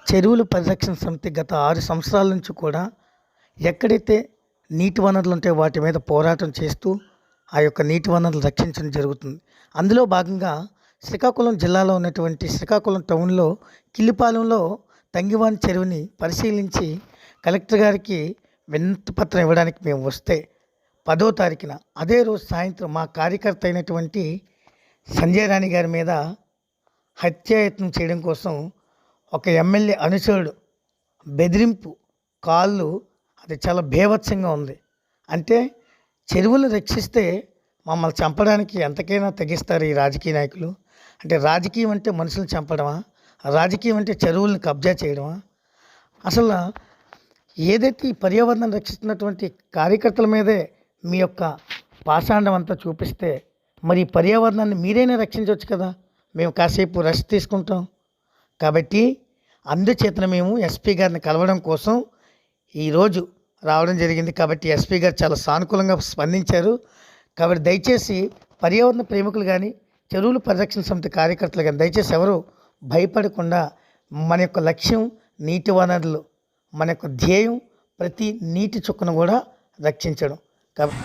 చెరువుల పరిరక్షణ సమితి గత 6 సంవత్సరాల నుంచి కూడా ఎక్కడైతే నీటి వనరులు ఉంటే వాటి మీద పోరాటం చేస్తూ ఆ యొక్క నీటి వనరులు రక్షించడం జరుగుతుంది. అందులో భాగంగా శ్రీకాకుళం జిల్లాలో ఉన్నటువంటి శ్రీకాకుళం టౌన్లో కిల్లిపాలెంలో తంగివాని చెరువుని పరిశీలించి కలెక్టర్ గారికి వినతి పత్రం ఇవ్వడానికి మేము వస్తే 10వ తారీఖున అదే రోజు సాయంత్రం మా కార్యకర్త అయినటువంటి సంజయ్ రాణి గారి మీద హత్యాయత్నం చేయడం కోసం ఒక ఎమ్మెల్యే అనుచరుడు బెదిరింపు కాళ్ళు అది చాలా బీభత్సంగా ఉంది. అంటే చెరువులు రక్షిస్తే మమ్మల్ని చంపడానికి ఎంతకైనా తెగిస్తారు ఈ రాజకీయ నాయకులు. అంటే రాజకీయం అంటే మనుషులను చంపడమా? రాజకీయం అంటే చెరువులను కబ్జా చేయడమా? అసలు ఏదైతే ఈ పర్యావరణం రక్షిస్తున్నటువంటి కార్యకర్తల మీదే మీ యొక్క పాషాండం అంతా చూపిస్తే మరి ఈ పర్యావరణాన్ని మీరైనా రక్షించవచ్చు కదా. మేము కాసేపు రెస్ట్ తీసుకుంటాం. కాబట్టి అందుచేతన మేము ఎస్పీ గారిని కలవడం కోసం ఈరోజు రావడం జరిగింది. కాబట్టి ఎస్పీ గారు చాలా సానుకూలంగా స్పందించారు. కాబట్టి దయచేసి పర్యావరణ ప్రేమికులు కానీ చెరువుల పరిరక్షణ సమితి కార్యకర్తలు కానీ దయచేసి ఎవరు భయపడకుండా మన యొక్క లక్ష్యం నీటి వనరులు, మన యొక్క ధ్యేయం ప్రతి నీటి చుక్కను కూడా రక్షించడం. కాబట్టి